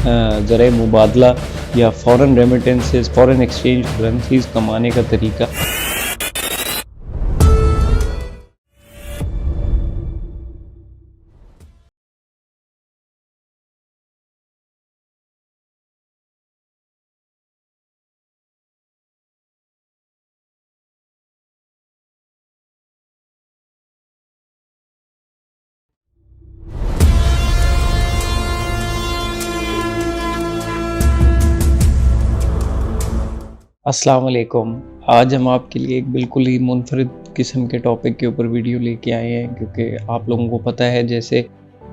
ज़र मुबादला या foreign remittances, foreign exchange currencies कमाने का तरीका। अस्सलाम वालेकुम। आज हम आपके लिए एक बिल्कुल ही मुनफरिद किस्म के टॉपिक के ऊपर वीडियो लेके आए हैं, क्योंकि आप लोगों को पता है जैसे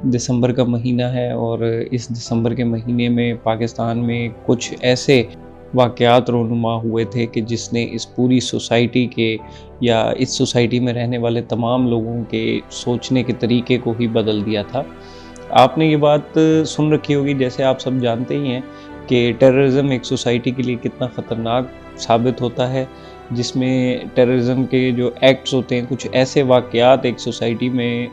दिसंबर का महीना है और इस दिसंबर के महीने में पाकिस्तान में कुछ ऐसे वाक़यात रूनुमा हुए थे कि जिसने इस पूरी सोसाइटी के या इस सोसाइटी में रहने वाले तमाम लोगों के सोचने के तरीके को ही बदल दिया था। आपने ये बात सुन रखी होगी, जैसे आप सब जानते ही हैं कि टेररिज़्म एक सोसाइटी के लिए कितना ख़तरनाक साबित होता है, जिसमें टेररिज़्म के जो एक्ट्स होते हैं, कुछ ऐसे वाक़यात एक सोसाइटी में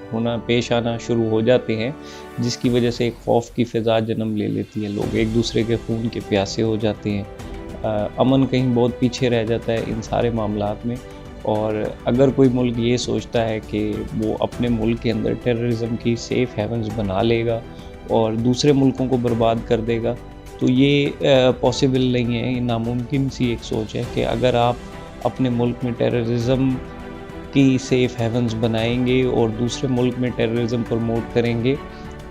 पेश आना शुरू हो जाते हैं, जिसकी वजह से एक खौफ की फ़िज़ा जन्म ले लेती है। लोग एक दूसरे के खून के प्यासे हो जाते हैं। अमन कहीं बहुत पीछे रह जाता है इन सारे मामलात में। और अगर कोई मुल्क ये सोचता है कि वो अपने मुल्क के अंदर टेररिज़्म की सेफ़ हेवन्स बना लेगा और दूसरे मुल्कों को बर्बाद कर देगा, तो ये पॉसिबल नहीं है। ये नामुमकिन सी एक सोच है कि अगर आप अपने मुल्क में टेररिज़्म की सेफ़ हेवन्स बनाएंगे और दूसरे मुल्क में टेररिज़्म प्रमोट करेंगे,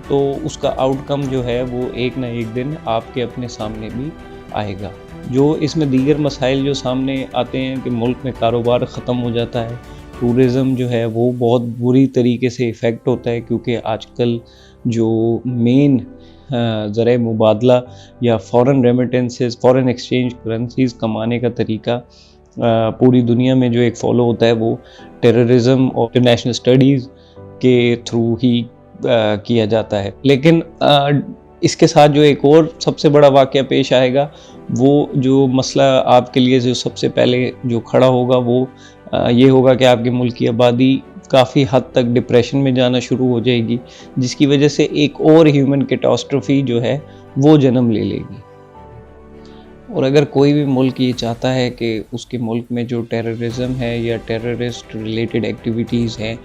तो उसका आउटकम जो है वो एक ना एक दिन आपके अपने सामने भी आएगा। जो इसमें दीगर मसाइल जो सामने आते हैं कि मुल्क में कारोबार ख़त्म हो जाता है, टूरिज़म जो है वो बहुत बुरी तरीके से इफ़ेक्ट होता है, क्योंकि आजकल जो मेन ज़र मुबादला या foreign remittances, foreign exchange currencies कमाने का तरीका पूरी दुनिया में जो एक फ़ॉलो होता है, वो टेररिज़म और इंटरनेशनल स्टडीज़ के थ्रू ही किया जाता है। लेकिन इसके साथ जो एक और सबसे बड़ा वाक़या पेश आएगा, वो जो मसला आपके लिए जो सबसे पहले जो खड़ा होगा, वो ये होगा कि आपके मुल्क की आबादी काफ़ी हद तक डिप्रेशन में जाना शुरू हो जाएगी, जिसकी वजह से एक और ह्यूमन कैटास्ट्रोफी जो है वो जन्म ले लेगी। और अगर कोई भी मुल्क ये चाहता है कि उसके मुल्क में जो टेररिज़्म है या टेररिस्ट रिलेटेड एक्टिविटीज़ हैं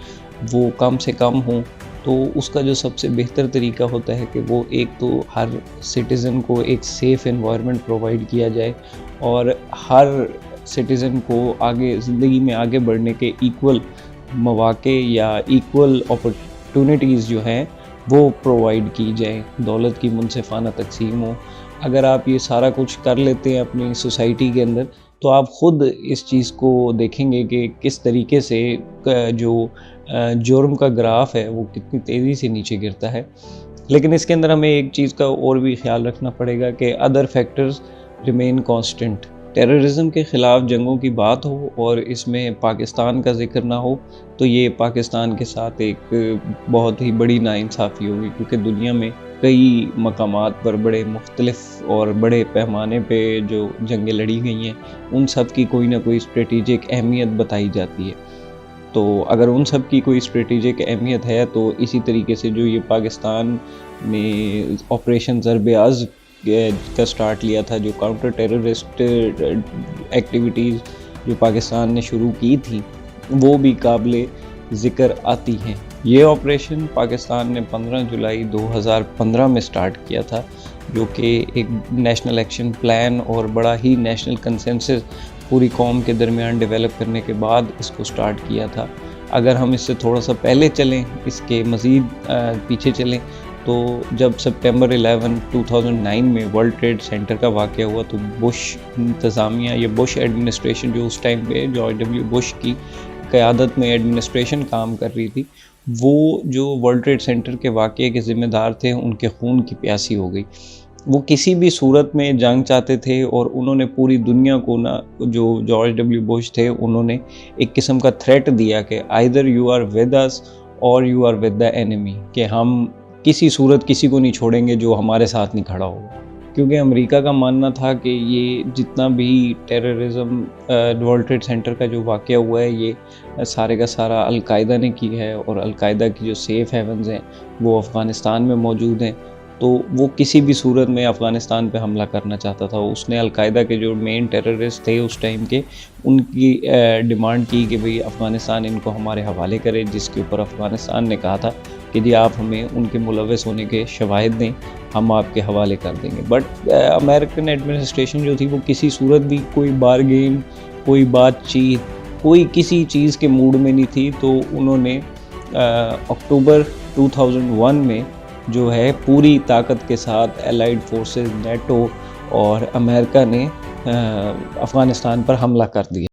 वो कम से कम हों, तो उसका जो सबसे बेहतर तरीका होता है कि वो एक तो हर सिटीज़न को एक सेफ़ एनवायरनमेंट प्रोवाइड किया जाए और हर सिटीज़न को आगे ज़िंदगी में आगे बढ़ने के इक्वल मौक़े या इक्वल अपॉर्चुनिटीज़ जो हैं वो प्रोवाइड की जाए, दौलत की मुनसिफ़ाना तक़सीम हो। अगर आप ये सारा कुछ कर लेते हैं अपनी सोसाइटी के अंदर, तो आप ख़ुद इस चीज़ को देखेंगे कि किस तरीके से जो जुर्म का ग्राफ है वो कितनी तेज़ी से नीचे गिरता है। लेकिन इसके अंदर हमें एक चीज़ का और भी ख्याल रखना पड़ेगा कि अदर फैक्टर्स रिमेन कांस्टेंट। टेररिज़्म के ख़िलाफ़ जंगों की बात हो और इसमें पाकिस्तान का ज़िक्र ना हो, तो ये पाकिस्तान के साथ एक बहुत ही बड़ी नाइंसाफ़ी होगी, क्योंकि दुनिया में कई मकामात पर बड़े मुख्तलिफ़ और बड़े पैमाने पे जो जंगें लड़ी गई हैं, उन सब की कोई ना कोई स्ट्रेटेजिक अहमियत बताई जाती है। तो अगर उन सब की कोई स्ट्रेटेजिक अहमियत है, तो इसी तरीके से जो ये पाकिस्तान में ऑपरेशन ज़रब-ए-अज़्म का स्टार्ट लिया था, जो काउंटर टेररिस्ट एक्टिविटीज़ जो पाकिस्तान ने शुरू की थी, वो भी काबिले ज़िक्र आती हैं। ये ऑपरेशन पाकिस्तान ने 15 जुलाई 2015 में स्टार्ट किया था, जो कि एक नेशनल एक्शन प्लान और बड़ा ही नेशनल कंसेंसस पूरी कौम के दरमियान डेवलप करने के बाद इसको स्टार्ट किया था। अगर हम इससे थोड़ा सा पहले चलें, इसके मज़ीद पीछे चलें, तो जब सितंबर 11, 2009 में वर्ल्ड ट्रेड सेंटर का वाक़या हुआ, तो बुश इंतज़ामिया या बुश एडमिनिस्ट्रेशन जो उस टाइम पे जॉर्ज डब्ल्यू बुश की क़यादत में एडमिनिस्ट्रेशन काम कर रही थी, वो जो वर्ल्ड ट्रेड सेंटर के वाक़ये के ज़िम्मेदार थे, उनके खून की प्यासी हो गई। वो किसी भी सूरत में जंग चाहते थे और उन्होंने पूरी दुनिया को जो जॉर्ज डब्ल्यू बुश थे, उन्होंने एक किस्म का थ्रेट दिया कि either you are with us और you are with the enemy, कि हम किसी सूरत किसी को नहीं छोड़ेंगे जो हमारे साथ नहीं खड़ा होगा। क्योंकि अमेरिका का मानना था कि ये जितना भी टेररिज़्म वर्ल्ड ट्रेड सेंटर का जो वाक़या हुआ है, ये सारे का सारा अल-कायदा ने की है और अल-कायदा की जो सेफ़ हेवन्स हैं वो अफ़गानिस्तान में मौजूद हैं। तो वो किसी भी सूरत में अफ़गानिस्तान पे हमला करना चाहता था। उसने अल-कायदा के जो मेन टेररिस्ट थे उस टाइम के, उनकी डिमांड की कि भई अफ़गानिस्तान इनको हमारे हवाले करे, जिसके ऊपर अफ़गानिस्तान ने कहा था कि जी आप हमें उनके मुलव्वस होने के शवाहिद दें, हम आपके हवाले कर देंगे। बट अमेरिकन एडमिनिस्ट्रेशन जो थी वो किसी सूरत भी कोई बारगेन, कोई बातचीत, कोई किसी चीज़ के मूड में नहीं थी। तो उन्होंने अक्टूबर 2001 में जो है पूरी ताकत के साथ एलाइड फोर्सेस, नेटो और अमेरिका ने अफ़गानिस्तान पर हमला कर दिया।